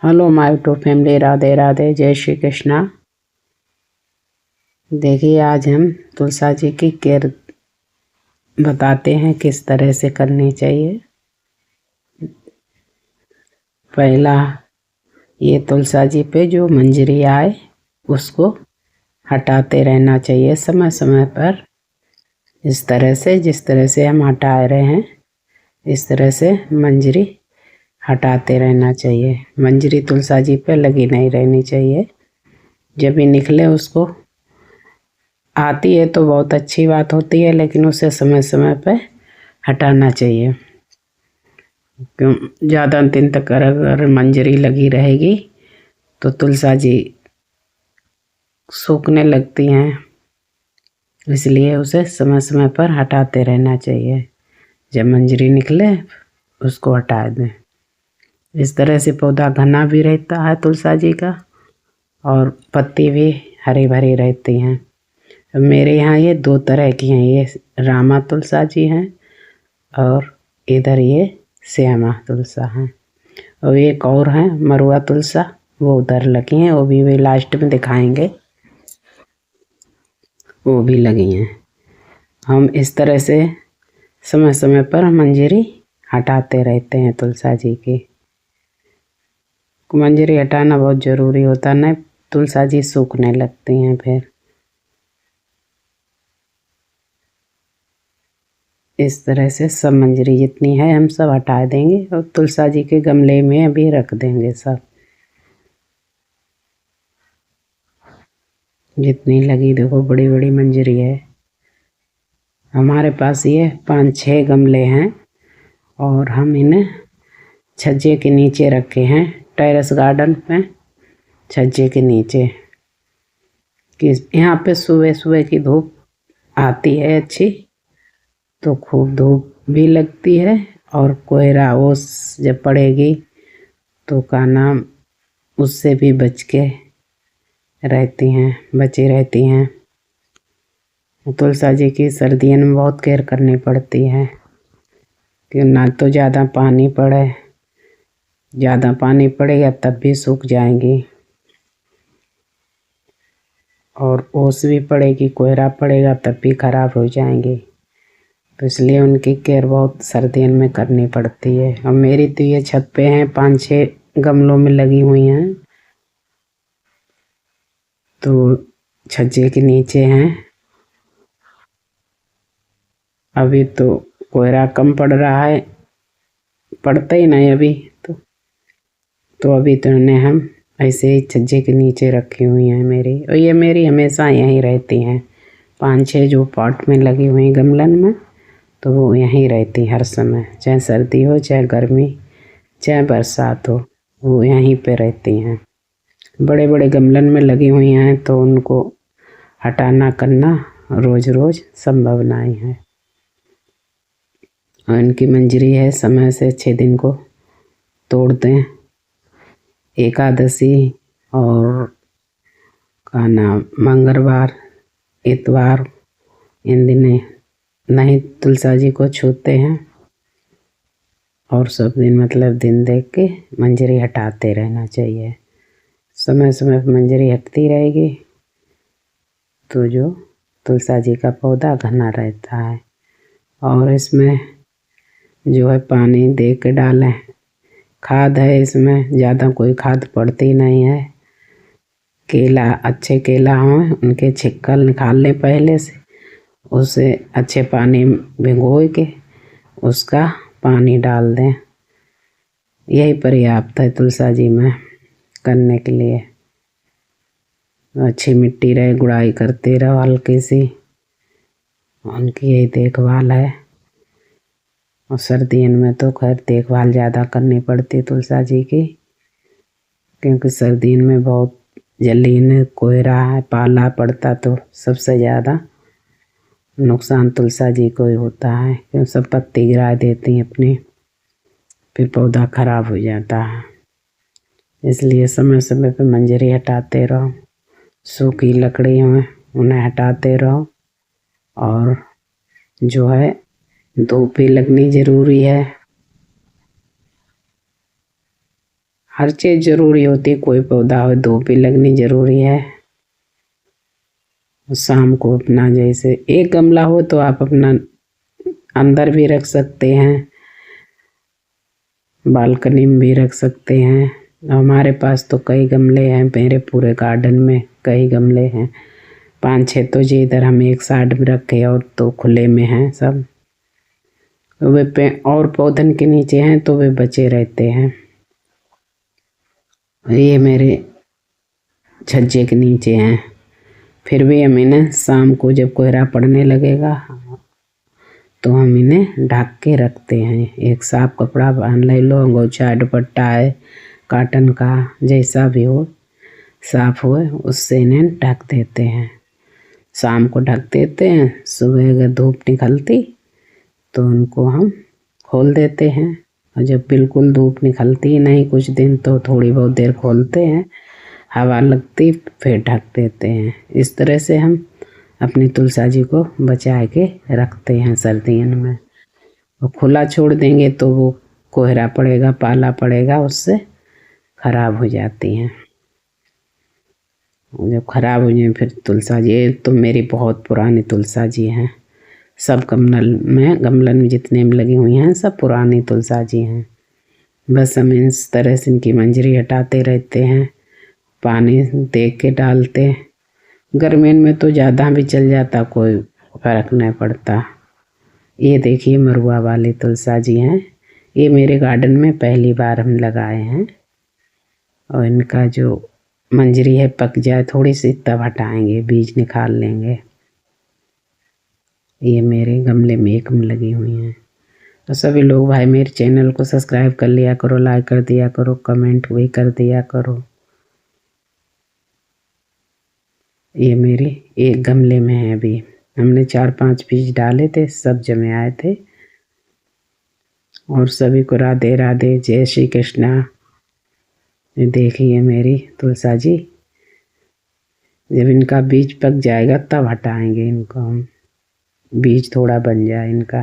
Hello my to family, Radhe Radhe, जय श्री कृष्णा। देखिए, आज हम तुलसा जी की केयर बताते हैं किस तरह से करनी चाहिए। पहला, ये तुलसा जी पे जो मंजरी आए उसको हटाते रहना चाहिए समय समय पर। इस तरह से, जिस तरह से हम हटा रहे हैं इस तरह से मंजरी हटाते रहना चाहिए। मंजरी तुलसा जी पे लगी नहीं रहनी चाहिए। जब भी निकले उसको आती है तो बहुत अच्छी बात होती है, लेकिन उसे समय समय पर हटाना चाहिए। क्यों, ज़्यादा दिन तक अगर मंजरी लगी रहेगी तो तुलसा जी सूखने लगती हैं, इसलिए उसे समय समय पर हटाते रहना चाहिए। जब मंजरी निकले उसको हटा दें। इस तरह से पौधा घना भी रहता है तुलसा जी का, और पत्ती भी हरी भरी रहती हैं। मेरे यहाँ ये दो तरह की हैं, ये रामा तुलसा जी हैं और इधर ये श्यामा तुलसा हैं, और एक और है मरुआ तुलसा, वो उधर लगी हैं, वो भी लास्ट में दिखाएंगे, वो भी लगी हैं। हम इस तरह से समय समय पर मंजरी हटाते रहते हैं तुलसा जी की। मंजरी हटाना बहुत ज़रूरी होता है, नहीं तुलसा जी सूखने लगती हैं। फिर इस तरह से सब मंजरी जितनी है हम सब हटा देंगे और तुलसा जी के गमले में अभी रख देंगे। सब जितनी लगी, देखो बड़ी बड़ी मंजरी है। हमारे पास ये 5-6 गमले हैं और हम इन्हें छज्जे के नीचे रखे हैं, टेरेस गार्डन में छज्जे के नीचे। कि यहाँ पे सुबह सुबह की धूप आती है अच्छी, तो खूब धूप भी लगती है, और कोहरा ओस जब पड़ेगी तो का नाम उससे भी बच के रहती हैं, बची रहती हैं। तुलसा जी की सर्दियों में बहुत केयर करनी पड़ती है कि ना तो ज़्यादा पानी पड़े, ज़्यादा पानी पड़ेगा तब भी सूख जाएंगी, और ओस भी पड़ेगी, कोहरा पड़ेगा तब भी खराब हो जाएंगी। तो इसलिए उनकी केयर बहुत सर्दियों में करनी पड़ती है। और मेरी तो ये छत पे हैं, 5-6 गमलों में लगी हुई हैं, तो छज्जे के नीचे हैं। अभी तो कोहरा कम पड़ रहा है, पड़ता ही नहीं अभी तो अभी तो इन्हें हम ऐसे ही छज्जे के नीचे रखी हुई हैं मेरी, और ये मेरी हमेशा यहीं रहती हैं। 5-6 जो पॉट में लगी हुई गमलन में, तो वो यहीं रहती हर समय, चाहे सर्दी हो चाहे गर्मी चाहे बरसात हो, वो यहीं पे रहती हैं। बड़े बड़े गमलन में लगी हुई हैं तो उनको हटाना करना रोज़ रोज़ संभव नहीं है। और इनकी मंजरी है समय से 6 दिन को तोड़ दें। एकादशी और का नाम मंगलवार, इतवार, इन दिनों नहीं तुलसा जी को छूते हैं, और सब दिन मतलब दिन देख के मंजरी हटाते रहना चाहिए। समय समय पर मंजरी हटती रहेगी तो जो तुलसा जी का पौधा घना रहता है। और इसमें जो है पानी दे के डालें। खाद है इसमें, ज़्यादा कोई खाद पड़ती नहीं है। केला, अच्छे केला हों उनके छिक्कल निकाल लें पहले से, उसे अच्छे पानी में भिगो के उसका पानी डाल दें। यही पर्याप्त है तुलसा जी में करने के लिए। अच्छी मिट्टी रहे, गुड़ाई करते रहो हल्की सी, उनकी यही देखभाल है। और सर्दियों में तो खैर देखभाल ज़्यादा करनी पड़ती है तुलसा जी की, क्योंकि सर्दियों में बहुत जल्दी इन्हें कोहरा है, पाला पड़ता, तो सबसे ज़्यादा नुकसान तुलसा जी को ही होता है, क्योंकि सब पत्ती गिरा देती हैं अपनी, फिर पौधा खराब हो जाता है। इसलिए समय समय पर मंजरी हटाते रहो, सूखी लकड़ी में उन्हें हटाते रहो, और जो है धूप भी लगनी ज़रूरी है। हर चीज़ ज़रूरी होती है, कोई पौधा हो धूप भी लगनी ज़रूरी है। शाम को अपना जैसे एक गमला हो तो आप अपना अंदर भी रख सकते हैं, बालकनी में भी रख सकते हैं। हमारे पास तो कई गमले हैं, मेरे पूरे गार्डन में कई गमले हैं, 5-6 तो जी इधर हम एक साइड में रखे और तो खुले में हैं सब। वे और पौधन के नीचे हैं तो वे बचे रहते हैं। ये मेरे छज्जे के नीचे हैं। फिर भी हम इन्हें शाम को जब कोहरा पड़ने लगेगा तो हम इन्हें ढक के रखते हैं। एक साफ कपड़ा बांध ले लो, अंगोछा दुपट्टा है काटन का, जैसा भी हो साफ हो उससे इन्हें ढक देते हैं। शाम को ढक देते हैं, सुबह अगर धूप निकलती तो उनको हम खोल देते हैं। और जब बिल्कुल धूप निकलती ही नहीं कुछ दिन तो थोड़ी बहुत देर खोलते हैं, हवा लगती फिर ढक देते हैं। इस तरह से हम अपनी तुलसा जी को बचा के रखते हैं सर्दियों में। वो खुला छोड़ देंगे तो वो कोहरा पड़ेगा, पाला पड़ेगा, उससे खराब हो जाती हैं। जब खराब हो जाए फिर तुलसा जी, ये तो मेरी बहुत पुरानी तुलसा जी हैं। सब गमलन में जितने भी लगी हुई हैं सब पुरानी तुलसा जी हैं। बस हम इस तरह से इनकी मंजरी हटाते रहते हैं, पानी दे के डालते। गर्मियों में तो ज़्यादा भी चल जाता, कोई फर्क नहीं पड़ता। ये देखिए मरुआ वाली तुलसा जी हैं, ये मेरे गार्डन में पहली बार हम लगाए हैं। और इनका जो मंजरी है पक जाए थोड़ी सी तब हटाएंगे, बीज निकाल लेंगे। ये मेरे गमले में एक में लगी हुई हैं। तो सभी लोग भाई मेरे चैनल को सब्सक्राइब कर लिया करो, लाइक कर दिया करो, कमेंट भी कर दिया करो। ये मेरे एक गमले में है, अभी हमने 4-5 बीज डाले थे, सब जमे आए थे। और सभी को राधे राधे, जय श्री कृष्णा। देखिए मेरी तुलसा जी, जब इनका बीज पक जाएगा तब हटाएंगे इनको हम, बीज थोड़ा बन जाए इनका।